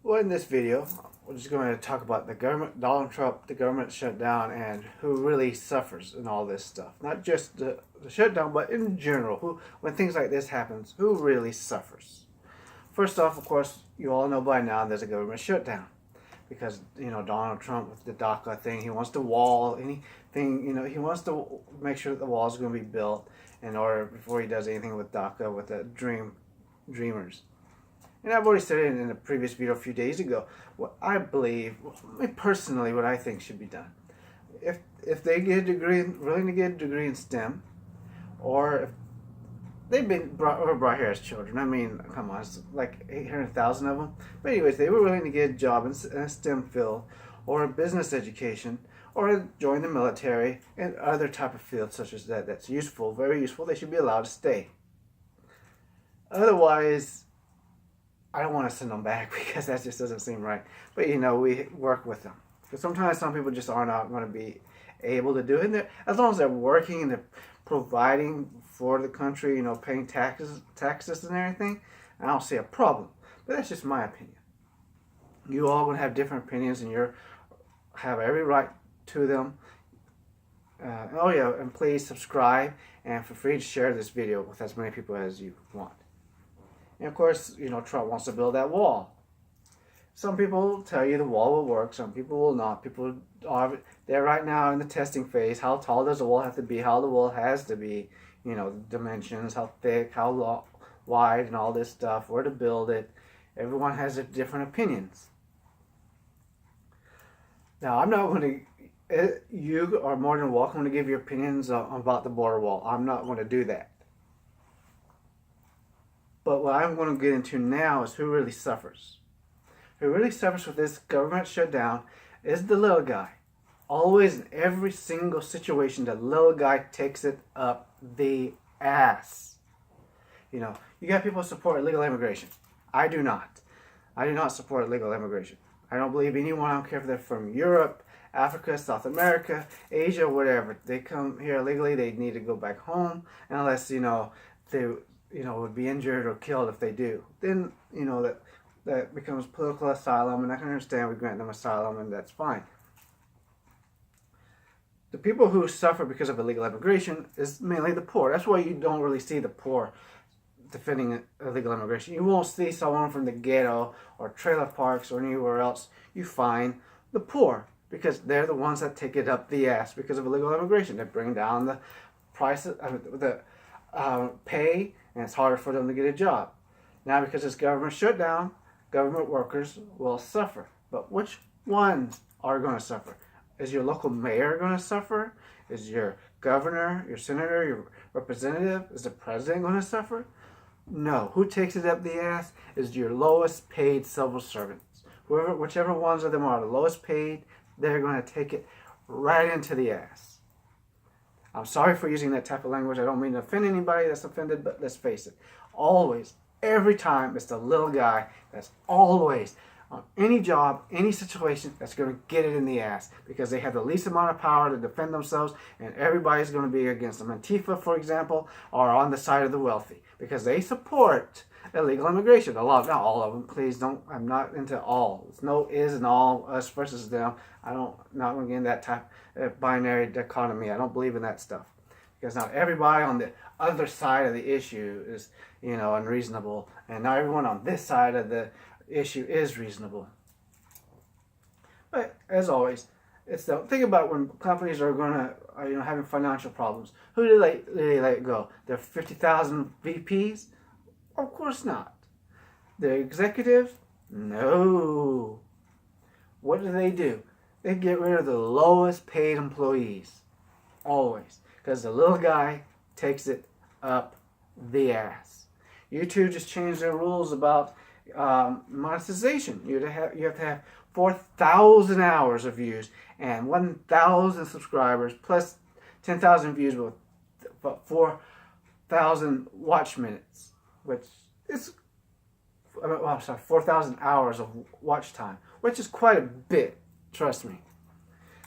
Well, in this video, we're just going to talk about the government, Donald Trump, the government shutdown, and who really suffers in all this stuff. Not just the shutdown, but in general, when things like this happens, who really suffers? First off, of course, you all know by now there's a government shutdown because Donald Trump with the DACA thing, he wants to wall anything. He wants to make sure that the wall is going to be built in order before he does anything with DACA with the dreamers. And I've already said it in a previous video a few days ago. What I believe, personally, what I think should be done. If they get a degree, willing to get a degree in STEM, or if they've been brought here as children. I mean, come on, it's like 800,000 of them. But anyways, they were willing to get a job in a STEM field, or a business education, or join the military, and other type of fields such as that. That's useful, very useful. They should be allowed to stay. Otherwise, I don't want to send them back because that just doesn't seem right. But we work with them. Because sometimes some people just are not going to be able to do it. And as long as they're working and they're providing for the country, paying taxes and everything, I don't see a problem. But that's just my opinion. You all going to have different opinions, and you have every right to them. Oh yeah, and please subscribe, and feel free to share this video with as many people as you want. And of course, Trump wants to build that wall. Some people tell you the wall will work, some people will not. People are there right now in the testing phase. How tall does the wall have to be? How the wall has to be? The dimensions, how thick, how long, wide, and all this stuff. Where to build it. Everyone has different opinions. Now, I'm not going to. You are more than welcome to give your opinions about the border wall. I'm not going to do that. But what I'm going to get into now is who really suffers. Who really suffers with this government shutdown is the little guy. Always in every single situation, the little guy takes it up the ass. You got people who support illegal immigration. I do not. I do not support illegal immigration. I don't believe anyone, I don't care if they're from Europe, Africa, South America, Asia, whatever. They come here illegally, they need to go back home, unless, they would be injured or killed if they do. Then, that becomes political asylum, and I can understand we grant them asylum, and that's fine. The people who suffer because of illegal immigration is mainly the poor. That's why you don't really see the poor defending illegal immigration. You won't see someone from the ghetto or trailer parks or anywhere else. You find the poor, because they're the ones that take it up the ass because of illegal immigration. They bring down the prices, the pay, and it's harder for them to get a job. Now, because it's government shutdown, government workers will suffer. But which ones are going to suffer? Is your local mayor going to suffer? Is your governor, your senator, your representative, is the president going to suffer? No. Who takes it up the ass is your lowest paid civil servants. Whichever ones of them are the lowest paid, they're going to take it right into the ass. I'm sorry for using that type of language. I don't mean to offend anybody that's offended, but let's face it. Always, every time, it's the little guy that's always on any job, any situation, that's going to get it in the ass because they have the least amount of power to defend themselves, and everybody's going to be against them. Antifa, for example, are on the side of the wealthy because they support illegal immigration. A lot, not all of them. Please don't. I'm not into all. It's no is and all, us versus them. Not going to get in that type of binary dichotomy. I don't believe in that stuff because not everybody on the other side of the issue is unreasonable, and not everyone on this side of the issue is reasonable. But as always, it's the think about when companies are gonna having financial problems. Who do they let go? Their 50,000 VPs? Of course not. The executives? No. What do? They get rid of the lowest paid employees. Always. Because the little guy takes it up the ass. YouTube just changed their rules about monetization. You have to have 4,000 hours of views and 1,000 subscribers plus 10,000 views with 4,000 watch minutes, which is 4,000 hours of watch time, which is quite a bit. Trust me.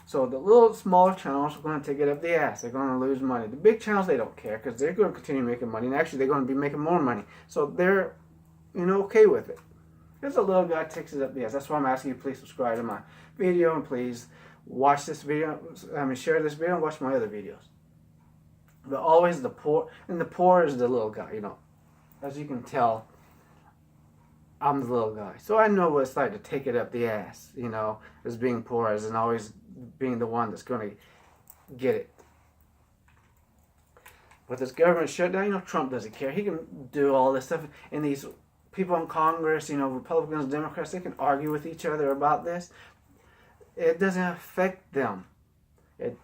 So the little smaller channels are going to take it up the ass. They're going to lose money. The big channels, they don't care because they're going to continue making money, and actually they're going to be making more money. So they're okay with it. Because the little guy takes it up the ass. That's why I'm asking you, please subscribe to my video, and please watch this video. Share this video and watch my other videos. But always the poor, and the poor is the little guy, As you can tell, I'm the little guy. So I know what it's like to take it up the ass, as being poor, as in always being the one that's going to get it. With this government shutdown, Trump doesn't care. He can do all this stuff. And these people in Congress, Republicans, Democrats, they can argue with each other about this. It doesn't affect them. It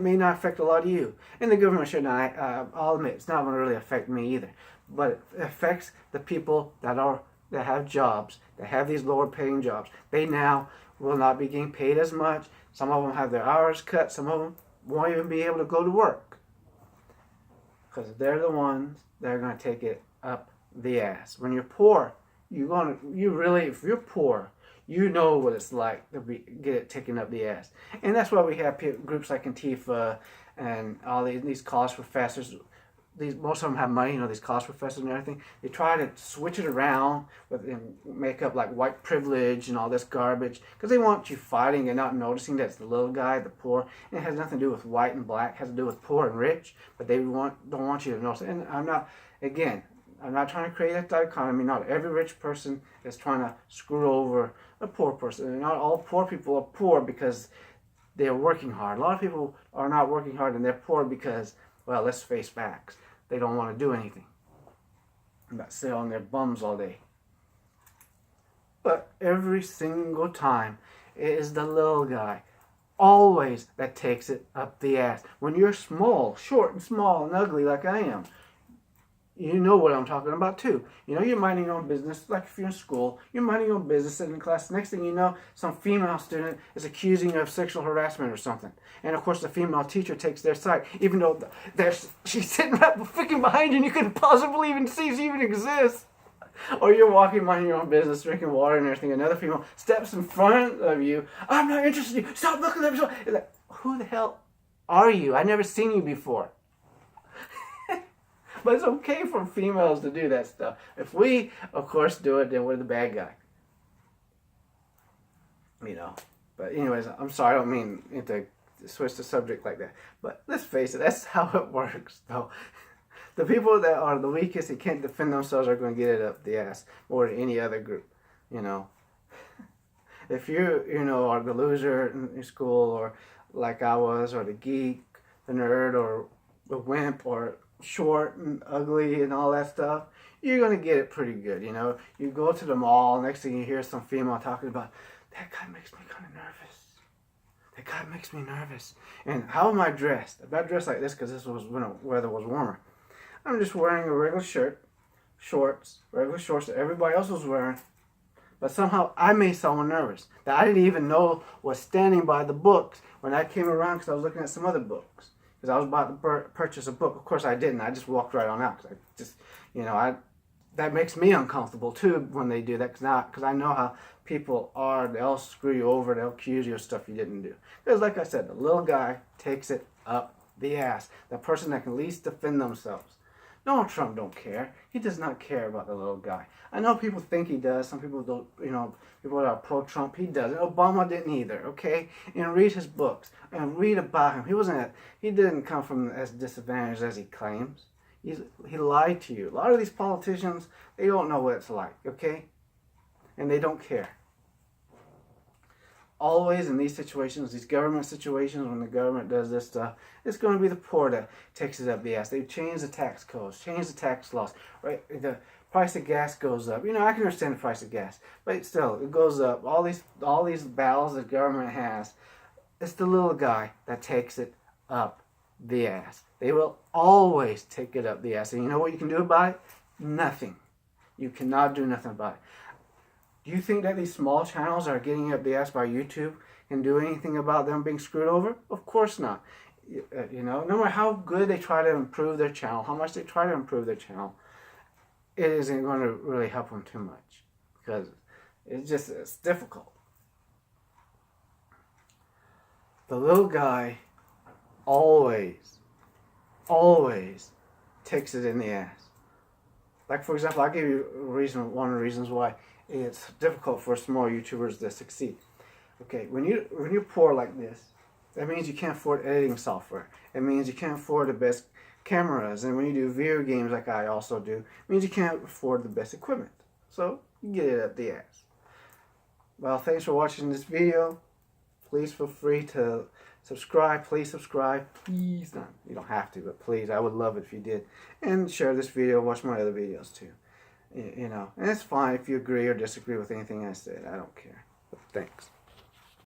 may not affect a lot of you. And the government shutdown, I'll admit, it's not going to really affect me either. But it affects the people that have jobs, that have these lower paying jobs. They now will not be getting paid as much. Some of them have their hours cut. Some of them won't even be able to go to work. Because they're the ones that are going to take it up the ass. When you're poor, if you're poor, you know what it's like to get it taken up the ass. And that's why we have groups like Antifa and all these college professors. Most of them have money, these college professors and everything. They try to switch it around and make up like white privilege and all this garbage because they want you fighting and not noticing that it's the little guy, the poor. And it has nothing to do with white and black. It has to do with poor and rich. But they don't want you to notice. And I'm not trying to create a dichotomy. Not every rich person is trying to screw over a poor person. And not all poor people are poor because they're working hard. A lot of people are not working hard and they're poor because, well, let's face facts. They don't want to do anything. But sit on their bums all day. But every single time, it is the little guy, always, that takes it up the ass. When you're small, short and small and ugly like I am, you know what I'm talking about too. You're minding your own business, like if you're in school, you're minding your own business, sitting in class. Next thing you know, some female student is accusing you of sexual harassment or something. And of course, the female teacher takes their side, even though she's sitting right freaking behind you and you couldn't possibly even see she even exists. Or you're walking, minding your own business, drinking water and everything. Another female steps in front of you. I'm not interested in you. Stop looking at me. Like, who the hell are you? I've never seen you before. But it's okay for females to do that stuff. If we, of course, do it, then we're the bad guy. But anyways, I'm sorry, I don't mean to switch the subject like that. But let's face it, that's how it works, though. The people that are the weakest and can't defend themselves are going to get it up the ass more than any other group, If you, are the loser in school, or like I was, or the geek, the nerd, or the wimp, or short and ugly and all that stuff, you're going to get it pretty good, You go to the mall, next thing you hear some female talking about, that guy makes me kind of nervous. That guy makes me nervous. And how am I dressed? I'm not dressed like this because this was when the weather was warmer. I'm just wearing a regular shirt, regular shorts that everybody else was wearing. But somehow I made someone nervous that I didn't even know was standing by the books when I came around because I was looking at some other books. Because I was about to purchase a book. Of course I didn't. I just walked right on out. Because that makes me uncomfortable too when they do that. Because I know how people are. They'll screw you over. They'll accuse you of stuff you didn't do. Because like I said, the little guy takes it up the ass. The person that can least defend themselves. Donald Trump don't care. He does not care about the little guy. I know people think he does. Some people don't, people that are pro-Trump, he doesn't. Obama didn't either, okay? And read his books and read about him. He didn't come from as disadvantaged as he claims. He lied to you. A lot of these politicians, they don't know what it's like, okay? And they don't care. Always in these situations, these government situations, when the government does this stuff, it's going to be the poor that takes it up the ass. They've changed the tax codes, changed the tax laws, right? The price of gas goes up. I can understand the price of gas, but still, it goes up. All these battles the government has, it's the little guy that takes it up the ass. They will always take it up the ass. And you know what you can do about it? Nothing. You cannot do nothing about it. Do you think that these small channels are getting up the ass by YouTube can do anything about them being screwed over? Of course not. No matter how good they try to improve their channel, how much they try to improve their channel, it isn't going to really help them too much because it's difficult. The little guy always takes it in the ass. Like, for example, I'll give you one of the reasons why it's difficult for small YouTubers to succeed. Okay, when you're poor like this, that means you can't afford editing software. It means you can't afford the best cameras. And when you do video games like I also do, it means you can't afford the best equipment. So you get it up the ass. Well, thanks for watching this video. Please feel free to subscribe. Please subscribe. Please. No, you don't have to, but please. I would love it if you did. And share this video. Watch my other videos too. You know, and it's fine if you agree or disagree with anything I said. I don't care. But thanks.